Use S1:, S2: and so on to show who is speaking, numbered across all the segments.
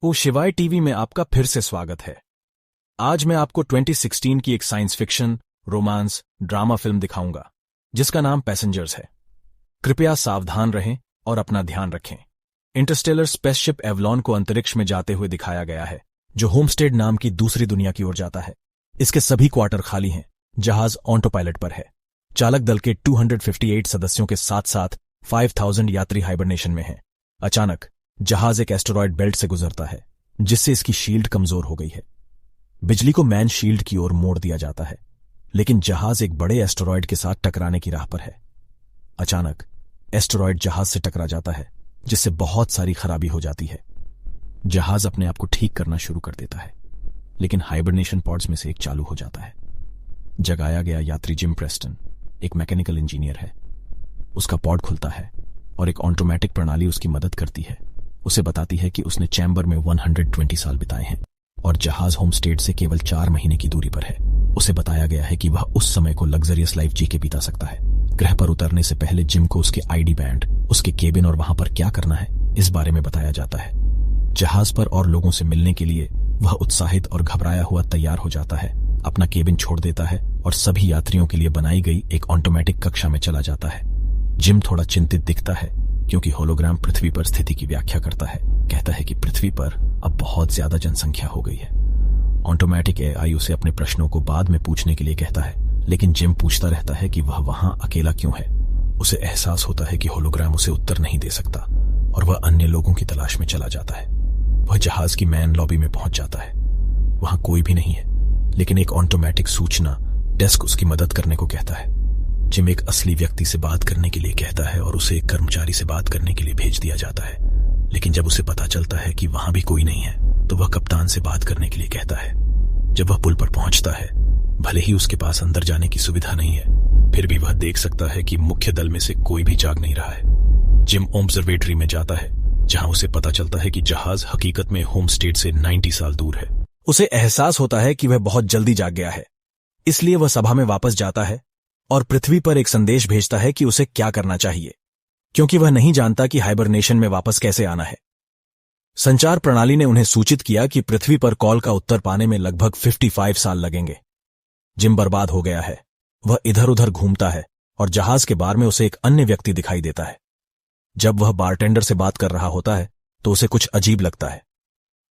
S1: ओ शिवाय टीवी में आपका फिर से स्वागत है। आज मैं आपको 2016 की एक science fiction, romance, drama film दिखाऊंगा जिसका नाम पैसेंजर्स है। कृपया सावधान रहें और अपना ध्यान रखें। इंटरस्टेलर स्पेसशिप एवलॉन को अंतरिक्ष में जाते हुए दिखाया गया है, जो होमस्टेड नाम की दूसरी दुनिया की ओर जाता है। इसके सभी क्वार्टर खाली हैं। जहाज ऑटो पायलट पर है। चालक दल के 258 सदस्यों के साथ साथ 5000 यात्री हाइबरनेशन में हैं। अचानक जहाज एक एस्टेरॉयड बेल्ट से गुजरता है, जिससे इसकी शील्ड कमजोर हो गई है। बिजली को मैन शील्ड की ओर मोड़ दिया जाता है, लेकिन जहाज एक बड़े एस्टेरॉयड के साथ टकराने की राह पर है। अचानक एस्टेरॉयड जहाज से टकरा जाता है, जिससे बहुत सारी खराबी हो जाती है। जहाज अपने आप को ठीक करना शुरू कर देता है, लेकिन हाइबरनेशन पॉड्स में से एक चालू हो जाता है। जगाया गया यात्री जिम प्रेस्टन एक मैकेनिकल इंजीनियर है। उसका पॉड खुलता है और एक ऑटोमेटिक प्रणाली उसकी मदद करती है। उसे बताती है कि उसने चैम्बर में 120 साल बिताए हैं और जहाज होमस्टेड से केवल 4 महीने की दूरी पर है। उसे बताया गया है कि वह उस समय को लग्जरियस लाइफ जी के बिता सकता है। ग्रह पर उतरने से पहले जिम को उसके आईडी बैंड, उसके केबिन और वहां पर क्या करना है, इस बारे में बताया जाता है। जहाज पर और लोगों से मिलने के लिए वह उत्साहित और घबराया हुआ तैयार हो जाता है, अपना केबिन छोड़ देता है और सभी यात्रियों के लिए बनाई गई एक ऑटोमेटिक कक्षा में चला जाता है। जिम थोड़ा चिंतित दिखता है, क्योंकि होलोग्राम पृथ्वी पर स्थिति की व्याख्या करता है। कहता है कि पृथ्वी पर अब बहुत ज्यादा जनसंख्या हो गई है। ऑटोमेटिक एआई उसे अपने प्रश्नों को बाद में पूछने के लिए कहता है, लेकिन जिम पूछता रहता है कि वह वहां अकेला क्यों है। उसे एहसास होता है कि होलोग्राम उसे उत्तर नहीं दे सकता और वह अन्य लोगों की तलाश में चला जाता है। वह जहाज की मैन लॉबी में पहुंच जाता है। वहां कोई भी नहीं है, लेकिन एक ऑटोमेटिक सूचना डेस्क उसकी मदद करने को कहता है। जिम एक असली व्यक्ति से बात करने के लिए कहता है और उसे एक कर्मचारी से बात करने के लिए भेज दिया जाता है। लेकिन जब उसे पता चलता है कि वहां भी कोई नहीं है, तो वह कप्तान से बात करने के लिए कहता है। जब वह पुल पर पहुंचता है, भले ही उसके पास अंदर जाने की सुविधा नहीं है, फिर भी वह देख सकता है कि मुख्य दल में से कोई भी जाग नहीं रहा है। जिम ऑब्जर्वेटरी में जाता है, जहां उसे पता चलता है कि जहाज हकीकत में होमस्टेड से 90 साल दूर है। उसे एहसास होता है कि वह बहुत जल्दी जाग गया है, इसलिए वह सभा में वापस जाता है और पृथ्वी पर एक संदेश भेजता है कि उसे क्या करना चाहिए, क्योंकि वह नहीं जानता कि हाइबरनेशन में वापस कैसे आना है। संचार प्रणाली ने उन्हें सूचित किया कि पृथ्वी पर कॉल का उत्तर पाने में लगभग 55 साल लगेंगे। जिम बर्बाद हो गया है। वह इधर उधर घूमता है और जहाज के बार में उसे एक अन्य व्यक्ति दिखाई देता है। जब वह बारटेंडर से बात कर रहा होता है, तो उसे कुछ अजीब लगता है।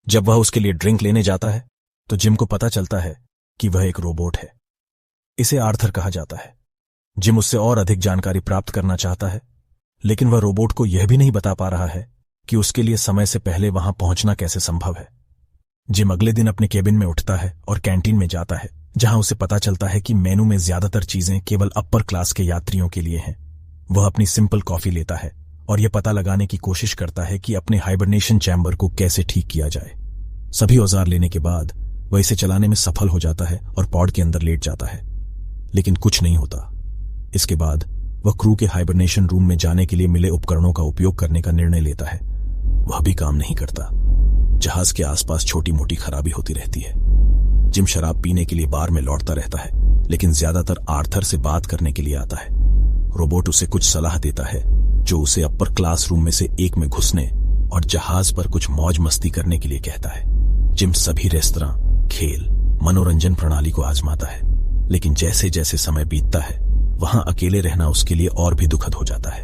S1: जब वह उसके लिए ड्रिंक लेने जाता है, तो जिम को पता चलता है कि वह एक रोबोट है। इसे आर्थर कहा जाता है। जिम उससे और अधिक जानकारी प्राप्त करना चाहता है, लेकिन वह रोबोट को यह भी नहीं बता पा रहा है कि उसके लिए समय से पहले वहां पहुंचना कैसे संभव है। जिम अगले दिन अपने केबिन में उठता है और कैंटीन में जाता है, जहां उसे पता चलता है कि मेनू में ज्यादातर चीजें केवल अपर क्लास के यात्रियों के लिए हैं। वह अपनी सिंपल कॉफी लेता है और यह पता लगाने की कोशिश करता है कि अपने हाइबरनेशन चैम्बर को कैसे ठीक किया जाए। सभी औजार लेने के बाद वह इसे चलाने में सफल हो जाता है और पॉड के अंदर लेट जाता है, लेकिन कुछ नहीं होता। इसके बाद वह क्रू के हाइबरनेशन रूम में जाने के लिए मिले उपकरणों का उपयोग करने का निर्णय लेता है। वह भी काम नहीं करता। जहाज के आसपास छोटी मोटी खराबी होती रहती है। जिम शराब पीने के लिए बार में लौटता रहता है, लेकिन ज्यादातर आर्थर से बात करने के लिए आता है। रोबोट उसे कुछ सलाह देता है, जो उसे अपर क्लास रूम में से एक में घुसने और जहाज पर कुछ मौज मस्ती करने के लिए कहता है। जिम सभी रेस्तरां, खेल, मनोरंजन प्रणाली को आजमाता है, लेकिन जैसे जैसे समय बीतता है, वहां अकेले रहना उसके लिए और भी दुखद हो जाता है।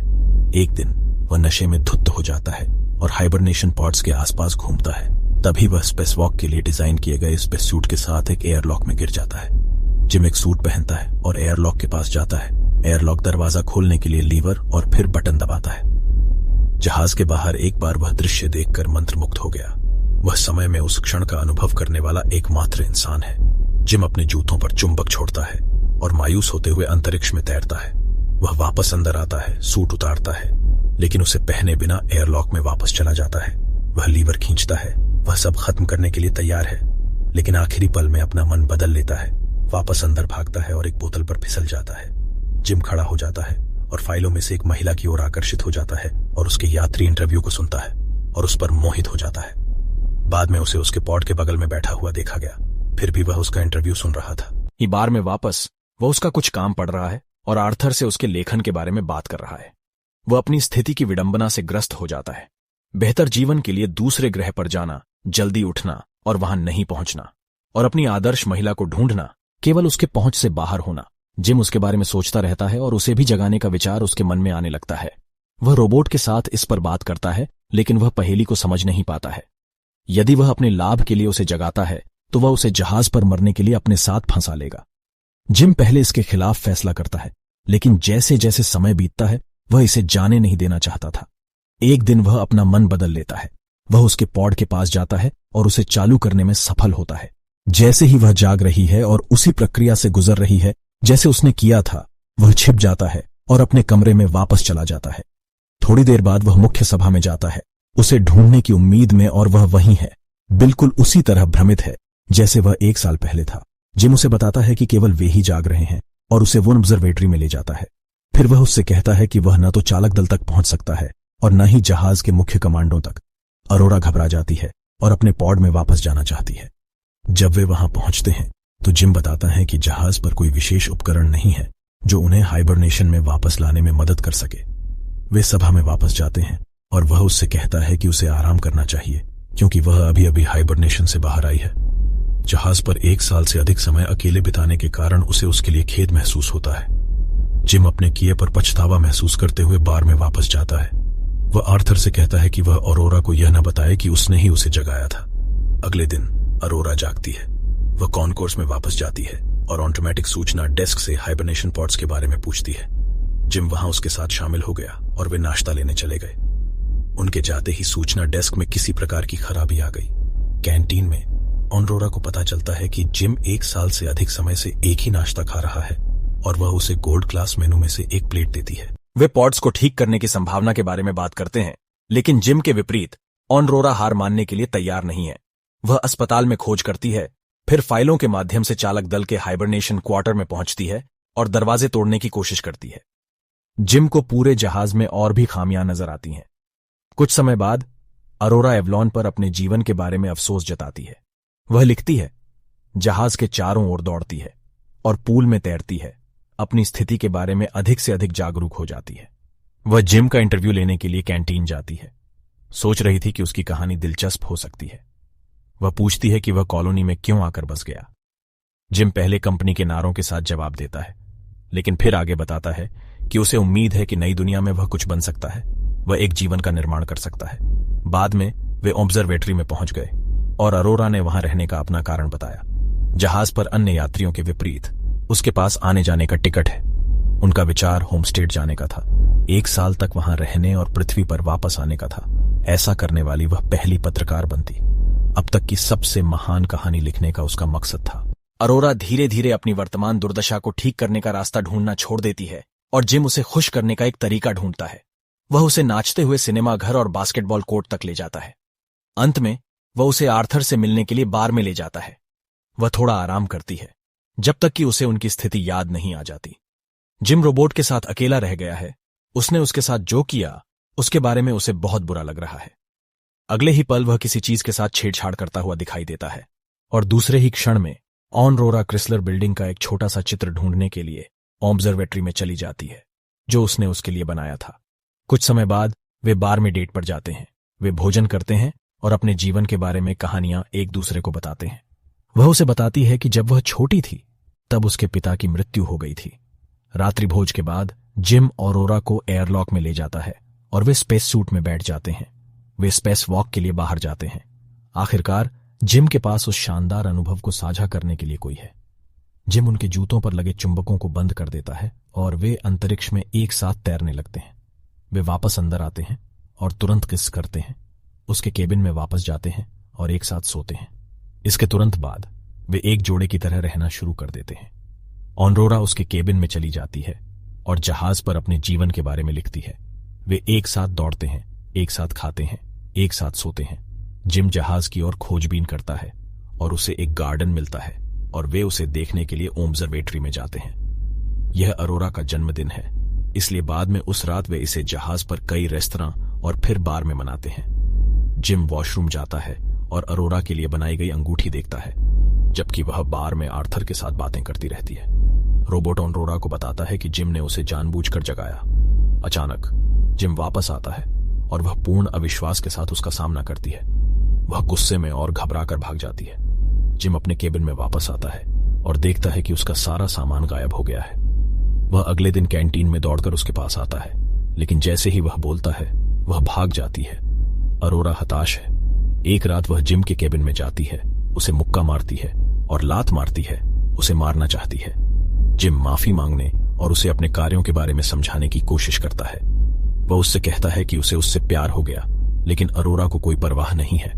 S1: एक दिन वह नशे में धुत हो जाता है और हाइबरनेशन पॉड्स के आसपास घूमता है। तभी वह स्पेस वॉक के लिए डिजाइन किए गए स्पेस सूट के साथ एक एयरलॉक में गिर जाता है। जिम एक सूट पहनता है और एयरलॉक के पास जाता है। एयरलॉक दरवाजा खोलने के लिए लीवर और फिर बटन दबाता है। जहाज के बाहर एक बार वह दृश्य देखकर मंत्रमुग्ध हो गया। वह समय में उस क्षण का अनुभव करने वाला एकमात्र इंसान है। जिम अपने जूतों पर चुंबक छोड़ता है और मायूस होते हुए अंतरिक्ष में तैरता है। वह वापस अंदर आता है, सूट उतारता है, लेकिन उसे पहने बिना एयरलॉक में वापस चला जाता है। वह लीवर खींचता है। वह सब खत्म करने के लिए तैयार है, लेकिन आखिरी पल में अपना मन बदल लेता है। वापस अंदर भागता है और एक बोतल पर फिसल जाता है। जिम खड़ा हो जाता है और फाइलों में से एक महिला की ओर आकर्षित हो जाता है और उसके यात्री इंटरव्यू को सुनता है और उस पर मोहित हो जाता है। बाद में उसे उसके पॉड के बगल में बैठा हुआ देखा गया, फिर भी वह उसका इंटरव्यू सुन रहा था। ये बार में वापस वह उसका कुछ काम पढ़ रहा है और आर्थर से उसके लेखन के बारे में बात कर रहा है। वह अपनी स्थिति की विडंबना से ग्रस्त हो जाता है। बेहतर जीवन के लिए दूसरे ग्रह पर जाना जल्दी उठना और वहां नहीं पहुंचना, और अपनी आदर्श महिला को ढूंढना, केवल उसके पहुंच से बाहर होना। जिम उसके बारे में सोचता रहता है और उसे भी जगाने का विचार उसके मन में आने लगता है। वह रोबोट के साथ इस पर बात करता है, लेकिन वह पहेली को समझ नहीं पाता है। यदि वह अपने लाभ के लिए उसे जगाता है तो वह उसे जहाज पर मरने के लिए अपने साथ फंसा लेगा। जिम पहले इसके खिलाफ फैसला करता है, लेकिन जैसे जैसे समय बीतता है वह इसे जाने नहीं देना चाहता था। एक दिन वह अपना मन बदल लेता है। वह उसके पॉड के पास जाता है और उसे चालू करने में सफल होता है। जैसे ही वह जाग रही है और उसी प्रक्रिया से गुजर रही है जैसे उसने किया था, वह छिप जाता है और अपने कमरे में वापस चला जाता है। थोड़ी देर बाद वह मुख्य सभा में जाता है, उसे ढूंढने की उम्मीद में, और वह वहीं है, बिल्कुल उसी तरह भ्रमित है जैसे वह 1 साल पहले था। जिम उसे बताता है कि केवल वे ही जाग रहे हैं और उसे वो ऑब्जर्वेटरी में ले जाता है। फिर वह उससे कहता है कि वह न तो चालक दल तक पहुंच सकता है और न ही जहाज के मुख्य कमांडों तक। अरोरा घबरा जाती है और अपने पॉड में वापस जाना चाहती है। जब वे वहां पहुंचते हैं तो जिम बताता है कि जहाज पर कोई विशेष उपकरण नहीं है जो उन्हें हाइबरनेशन में वापस लाने में मदद कर सके। वे सभा में वापस जाते हैं और वह उससे कहता है कि उसे आराम करना चाहिए क्योंकि वह अभी अभी हाइबरनेशन से बाहर आई है। जहाज पर 1 साल से अधिक समय अकेले बिताने के कारण उसे उसके लिए खेद महसूस होता है। जिम अपने किए पर पछतावा महसूस करते हुए बार में वापस जाता है। वह आर्थर से कहता है कि वह अरोरा को यह न बताए कि उसने ही उसे जगाया था। अगले दिन अरोरा जागती है। वह कॉनकोर्स में वापस जाती है और ऑटोमेटिक सूचना डेस्क से हाइबरनेशन पॉड्स के बारे में पूछती है। जिम वहां उसके साथ शामिल हो गया और वे नाश्ता लेने चले गए। उनके जाते ही सूचना डेस्क में किसी प्रकार की खराबी आ गई। कैंटीन में ऑनरोरा को पता चलता है कि जिम 1 साल से अधिक समय से एक ही नाश्ता खा रहा है और वह उसे गोल्ड क्लास मेनू में से एक प्लेट देती है। वे पॉड्स को ठीक करने की संभावना के बारे में बात करते हैं, लेकिन जिम के विपरीत ऑनरोरा हार मानने के लिए तैयार नहीं है। वह अस्पताल में खोज करती है, फिर फाइलों के माध्यम से चालक दल के हाइबरनेशन क्वार्टर में पहुंचती है और दरवाजे तोड़ने की कोशिश करती है। जिम को पूरे जहाज में और भी खामियां नजर आती हैं। कुछ समय बाद अरोरा एवलॉन पर अपने जीवन के बारे में अफसोस जताती है। वह लिखती है, जहाज के चारों ओर दौड़ती है और पूल में तैरती है, अपनी स्थिति के बारे में अधिक से अधिक जागरूक हो जाती है। वह जिम का इंटरव्यू लेने के लिए कैंटीन जाती है। सोच रही थी कि उसकी कहानी दिलचस्प हो सकती है। वह पूछती है कि वह कॉलोनी में क्यों आकर बस गया। जिम पहले कंपनी के नारों के साथ जवाब देता है, लेकिन फिर आगे बताता है कि उसे उम्मीद है कि नई दुनिया में वह कुछ बन सकता है, वह एक जीवन का निर्माण कर सकता है। बाद में वे ऑब्जर्वेटरी में पहुंच गए और अरोरा ने वहां रहने का अपना कारण बताया। जहाज पर अन्य यात्रियों के विपरीत उसके पास आने जाने का टिकट है। उनका विचार होमस्टेड जाने का था, 1 साल तक वहां रहने और पृथ्वी पर वापस आने का था। ऐसा करने वाली वह पहली पत्रकार बनती। अब तक की सबसे महान कहानी लिखने का उसका मकसद था। अरोरा धीरे धीरे अपनी वर्तमान दुर्दशा को ठीक करने का रास्ता ढूंढना छोड़ देती है और जिम उसे खुश करने का एक तरीका ढूंढता है। वह उसे नाचते हुए सिनेमा घर और बास्केटबॉल कोर्ट तक ले जाता है। अंत में वह उसे आर्थर से मिलने के लिए बार में ले जाता है। वह थोड़ा आराम करती है जब तक कि उसे उनकी स्थिति याद नहीं आ जाती। जिम रोबोट के साथ अकेला रह गया है। उसने उसके साथ जो किया उसके बारे में उसे बहुत बुरा लग रहा है। अगले ही पल वह किसी चीज के साथ छेड़छाड़ करता हुआ दिखाई देता है और दूसरे ही क्षण में ऑनरोरा क्रिसलर बिल्डिंग का एक छोटा सा चित्र ढूंढने के लिए ऑब्जर्वेटरी में चली जाती है जो उसने उसके लिए बनाया था। कुछ समय बाद वे बार में डेट पर जाते हैं। वे भोजन करते हैं और अपने जीवन के बारे में कहानियां एक दूसरे को बताते हैं। वह उसे बताती है कि जब वह छोटी थी तब उसके पिता की मृत्यु हो गई थी। रात्रि भोज के बाद जिम ऑरोरा को एयरलॉक में ले जाता है और वे स्पेस सूट में बैठ जाते हैं। वे स्पेस वॉक के लिए बाहर जाते हैं। आखिरकार जिम के पास उस शानदार अनुभव को साझा करने के लिए कोई है। जिम उनके जूतों पर लगे चुंबकों को बंद कर देता है और वे अंतरिक्ष में एक साथ तैरने लगते हैं। वे वापस अंदर आते हैं और तुरंत किस करते हैं। उसके केबिन में वापस जाते हैं और एक साथ सोते हैं। इसके तुरंत बाद वे एक जोड़े की तरह रहना शुरू कर देते हैं। ऑनरोरा उसके केबिन में चली जाती है और जहाज पर अपने जीवन के बारे में लिखती है। वे एक साथ दौड़ते हैं, एक साथ खाते हैं, एक साथ सोते हैं। जिम जहाज की ओर खोजबीन करता है और उसे एक गार्डन मिलता है और वे उसे देखने के लिए ऑब्जर्वेटरी में जाते हैं। यह अरोरा का जन्मदिन है, इसलिए बाद में उस रात वे इसे जहाज पर कई रेस्तरां और फिर बार में मनाते हैं। जिम वॉशरूम जाता है और अरोरा के लिए बनाई गई अंगूठी देखता है, जबकि वह बार में आर्थर के साथ बातें करती रहती है। रोबोट ऑनरोरा को बताता है कि जिम ने उसे जानबूझकर जगाया। अचानक जिम वापस आता है और वह पूर्ण अविश्वास के साथ उसका सामना करती है। वह गुस्से में और घबरा कर भाग जाती है। जिम अपने केबिन में वापस आता है और देखता है कि उसका सारा सामान गायब हो गया है। वह अगले दिन कैंटीन में दौड़कर उसके पास आता है, लेकिन जैसे ही वह बोलता है वह भाग जाती है। अरोरा हताश है। एक रात वह जिम के केबिन में जाती है, उसे मुक्का मारती है और लात मारती है, उसे मारना चाहती है। जिम माफी मांगने और उसे अपने कार्यों के बारे में समझाने की कोशिश करता है। वह उससे कहता है कि उसे उससे प्यार हो गया, लेकिन अरोरा को कोई परवाह नहीं है।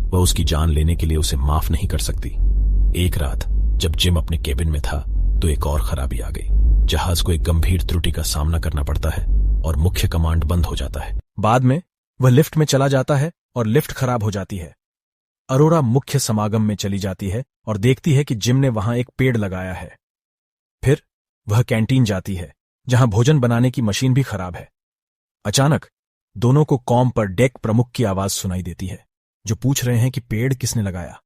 S1: वह उसकी जान लेने के लिए उसे माफ नहीं कर सकती। एक रात जब जिम अपने केबिन में था तो एक और खराबी आ गई। जहाज को एक गंभीर त्रुटि का सामना करना पड़ता है और मुख्य कमांड बंद हो जाता है। बाद में वह लिफ्ट में चला जाता है और लिफ्ट खराब हो जाती है। अरोरा मुख्य समागम में चली जाती है और देखती है कि जिम ने वहां एक पेड़ लगाया है। फिर वह कैंटीन जाती है, जहां भोजन बनाने की मशीन भी खराब है। अचानक दोनों को कॉम पर डेक प्रमुख की आवाज सुनाई देती है, जो पूछ रहे हैं कि पेड़ किसने लगाया।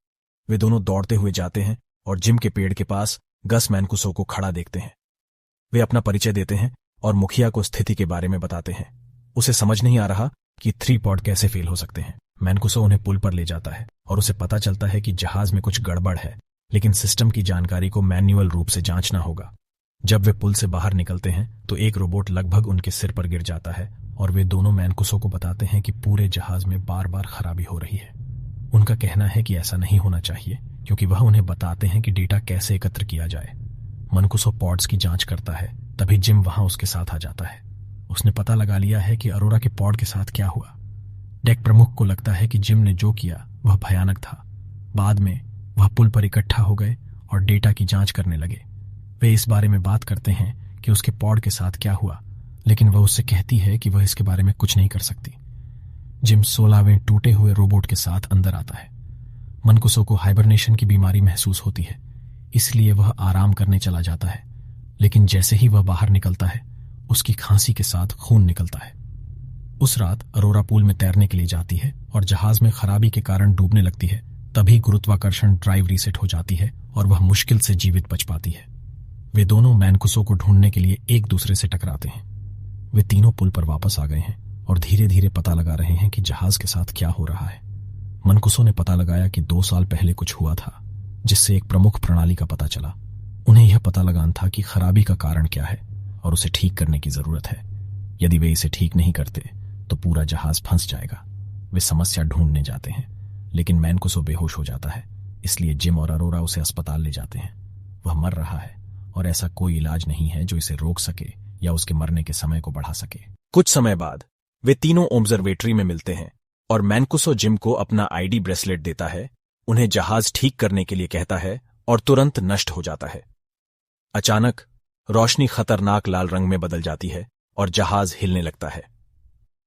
S1: वे दोनों दौड़ते हुए जाते हैं और जिम के पेड़ के पास गस मैनकुसो को खड़ा देखते हैं। वे अपना परिचय देते हैं और मुखिया को स्थिति के बारे में बताते हैं। उसे समझ नहीं आ रहा कि 3 पॉड कैसे फेल हो सकते हैं। मैनकुसो उन्हें पुल पर ले जाता है और उसे पता चलता है कि जहाज में कुछ गड़बड़ है, लेकिन सिस्टम की जानकारी को मैन्युअल रूप से जांचना होगा। जब वे पुल से बाहर निकलते हैं तो एक रोबोट लगभग उनके सिर पर गिर जाता है और वे दोनों मैनकुसो को बताते हैं कि पूरे जहाज में बार बार खराबी हो रही है। उनका कहना है कि ऐसा नहीं होना चाहिए, क्योंकि वह उन्हें बताते हैं कि डेटा कैसे एकत्र किया जाए। मैनकुसो पॉड्स की जांच करता है, तभी जिम वहां उसके साथ आ जाता है। उसने पता लगा लिया है कि अरोरा के पॉड के साथ क्या हुआ। डेक प्रमुख को लगता है कि जिम ने जो किया वह भयानक था। बाद में वह पुल पर इकट्ठा हो गए और डेटा की जांच करने लगे। वे इस बारे में बात करते हैं कि उसके पॉड के साथ क्या हुआ, लेकिन वह उससे कहती है कि वह इसके बारे में कुछ नहीं कर सकती। जिम 16वें टूटे हुए रोबोट के साथ अंदर आता है। मैनकुसो को हाइबरनेशन की बीमारी महसूस होती है, इसलिए वह आराम करने चला जाता है, लेकिन जैसे ही वह बाहर निकलता है उसकी खांसी के साथ खून निकलता है। उस रात अरोरा पूल में तैरने के लिए जाती है और जहाज में खराबी के कारण डूबने लगती है। तभी गुरुत्वाकर्षण ड्राइव रीसेट हो जाती है और वह मुश्किल से जीवित बच पाती है। वे दोनों मैनकुसो को ढूंढने के लिए एक दूसरे से टकराते हैं। वे तीनों पुल पर वापस आ गए हैं और धीरे धीरे पता लगा रहे हैं कि जहाज के साथ क्या हो रहा है। मैनकुसो ने पता लगाया कि 2 साल पहले कुछ हुआ था, जिससे एक प्रमुख प्रणाली का पता चला। उन्हें यह पता लगाना था कि खराबी का कारण क्या है और उसे ठीक करने की जरूरत है। यदि वे इसे ठीक नहीं करते तो पूरा जहाज फंस जाएगा। वे समस्या ढूंढने जाते हैं, लेकिन मैनकुसो बेहोश हो जाता है, इसलिए जिम और अरोरा उसे अस्पताल ले जाते हैं। वह मर रहा है और ऐसा कोई इलाज नहीं है जो इसे रोक सके या उसके मरने के समय को बढ़ा सके। कुछ समय बाद वे तीनों ऑब्जर्वेटरी में मिलते हैं और मैनकुसो जिम को अपना आईडी ब्रेसलेट देता है, उन्हें जहाज ठीक करने के लिए कहता है और तुरंत नष्ट हो जाता है। अचानक रोशनी खतरनाक लाल रंग में बदल जाती है और जहाज हिलने लगता है।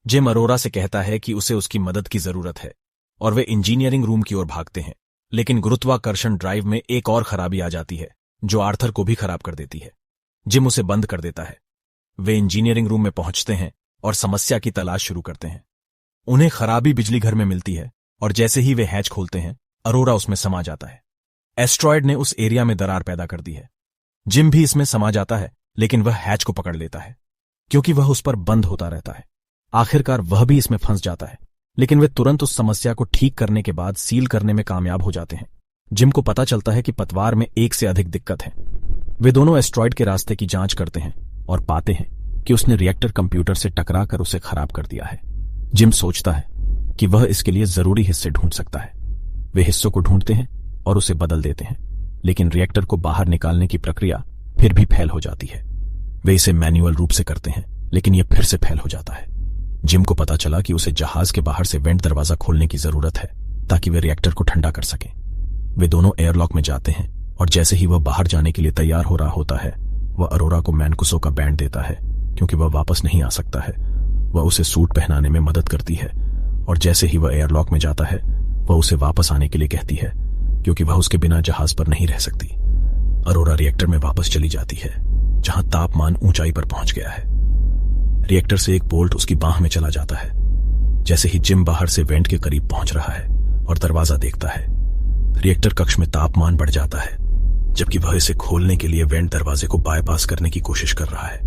S1: जिम अरोरा से कहता है कि उसे उसकी मदद की जरूरत है और वे इंजीनियरिंग रूम की ओर भागते हैं, लेकिन गुरुत्वाकर्षण ड्राइव में एक और खराबी आ जाती है जो आर्थर को भी खराब कर देती है। जिम उसे बंद कर देता है। वे इंजीनियरिंग रूम में पहुंचते हैं और समस्या की तलाश शुरू करते हैं। उन्हें खराबी बिजली घर में मिलती है और जैसे ही वे हैच खोलते हैं अरोरा उसमें समा जाता है। एस्ट्रॉयड ने उस एरिया में दरार पैदा कर दी है। जिम भी इसमें समा जाता है, लेकिन वह हैच को पकड़ लेता है क्योंकि वह उस पर बंद होता रहता है। आखिरकार वह भी इसमें फंस जाता है, लेकिन वे तुरंत उस समस्या को ठीक करने के बाद सील करने में कामयाब हो जाते हैं। जिम को पता चलता है कि पतवार में एक से अधिक दिक्कत है। वे दोनों एस्ट्रॉयड के रास्ते की जांच करते हैं और पाते हैं कि उसने रिएक्टर कंप्यूटर से टकरा कर उसे खराब कर दिया है। जिम सोचता है कि वह इसके लिए जरूरी हिस्से ढूंढ सकता है। वे हिस्सों को ढूंढते हैं और उसे बदल देते हैं, लेकिन रिएक्टर को बाहर निकालने की प्रक्रिया फिर भी फेल हो जाती है। वे इसे मैन्युअल रूप से करते हैं, लेकिन यह फिर से फेल हो जाता है। जिम को पता चला कि उसे जहाज के बाहर से वेंट दरवाजा खोलने की जरूरत है ताकि वे रिएक्टर को ठंडा कर सकें। वे दोनों एयरलॉक में जाते हैं और जैसे ही वह बाहर जाने के लिए तैयार हो रहा होता है, वह अरोरा को मैनकुसो का बैंड देता है क्योंकि वह वापस नहीं आ सकता है। वह उसे सूट पहनाने में मदद करती है और जैसे ही वह एयरलॉक में जाता है, वह उसे वापस आने के लिए कहती है क्योंकि वह उसके बिना जहाज पर नहीं रह सकती। अरोरा रिएक्टर में वापस चली जाती है, जहां तापमान ऊंचाई पर पहुंच गया है। रिएक्टर से एक बोल्ट उसकी बांह में चला जाता है। जैसे ही जिम बाहर से वेंट के करीब पहुंच रहा है और दरवाजा देखता है, रिएक्टर कक्ष में तापमान बढ़ जाता है, जबकि वह इसे खोलने के लिए वेंट दरवाजे को बायपास करने की कोशिश कर रहा है।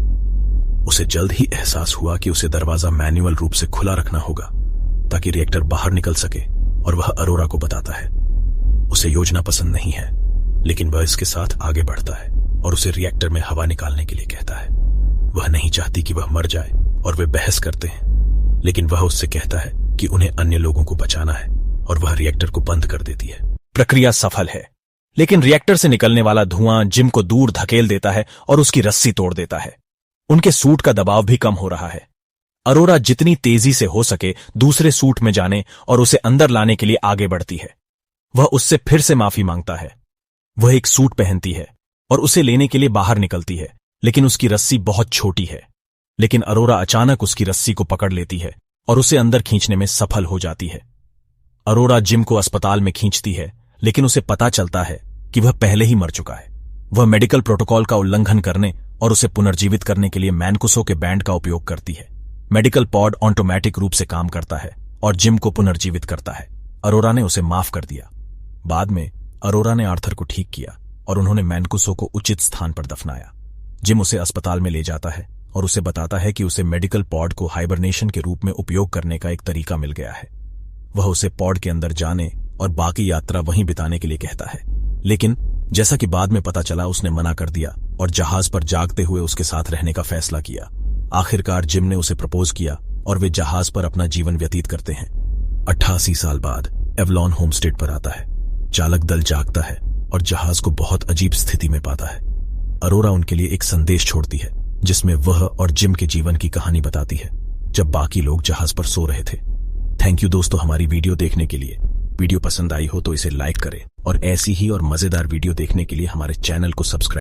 S1: उसे जल्द ही एहसास हुआ कि उसे दरवाजा मैन्युअल रूप से खुला रखना होगा ताकि रिएक्टर बाहर निकल सके और वह अरोरा को बताता है। उसे योजना पसंद नहीं है, लेकिन वह इसके साथ आगे बढ़ता है और उसे रिएक्टर में हवा निकालने के लिए कहता है। वह नहीं चाहती कि वह मर जाए और वे बहस करते हैं, लेकिन वह उससे कहता है कि उन्हें अन्य लोगों को बचाना है और वह रिएक्टर को बंद कर देती है। प्रक्रिया सफल है, लेकिन रिएक्टर से निकलने वाला धुआं जिम को दूर धकेल देता है और उसकी रस्सी तोड़ देता है। उनके सूट का दबाव भी कम हो रहा है। अरोरा जितनी तेजी से हो सके दूसरे सूट में जाने और उसे अंदर लाने के लिए आगे बढ़ती है। वह उससे फिर से माफी मांगता है। वह एक सूट पहनती है और उसे लेने के लिए बाहर निकलती है, लेकिन उसकी रस्सी बहुत छोटी है। लेकिन अरोरा अचानक उसकी रस्सी को पकड़ लेती है और उसे अंदर खींचने में सफल हो जाती है। अरोरा जिम को अस्पताल में खींचती है, लेकिन उसे पता चलता है कि वह पहले ही मर चुका है। वह मेडिकल प्रोटोकॉल का उल्लंघन करने और उसे पुनर्जीवित करने के लिए मैनकुसो के बैंड का उपयोग करती है। मेडिकल पॉड ऑटोमेटिक रूप से काम करता है और जिम को पुनर्जीवित करता है। अरोरा ने उसे माफ कर दिया। बाद में अरोरा ने आर्थर को ठीक किया और उन्होंने मैनकुसो को उचित स्थान पर दफनाया। जिम उसे अस्पताल में ले जाता है और उसे बताता है कि उसे मेडिकल पॉड को हाइबरनेशन के रूप में उपयोग करने का एक तरीका मिल गया है। वह उसे पॉड के अंदर जाने और बाकी यात्रा वहीं बिताने के लिए कहता है, लेकिन जैसा कि बाद में पता चला उसने मना कर दिया और जहाज पर जागते हुए उसके साथ रहने का फैसला किया। आखिरकार जिम ने उसे प्रपोज किया और वे जहाज पर अपना जीवन व्यतीत करते हैं। 88 साल बाद एवलॉन होमस्टेड पर आता है। चालक दल जागता है और जहाज को बहुत अजीब स्थिति में पाता है। अरोरा उनके लिए एक संदेश छोड़ती है, जिसमें वह और जिम के जीवन की कहानी बताती है जब बाकी लोग जहाज पर सो रहे थे। थैंक यू दोस्तों हमारी वीडियो देखने के लिए। वीडियो पसंद आई हो तो इसे लाइक करें और ऐसी ही और मजेदार वीडियो देखने के लिए हमारे चैनल को सब्सक्राइब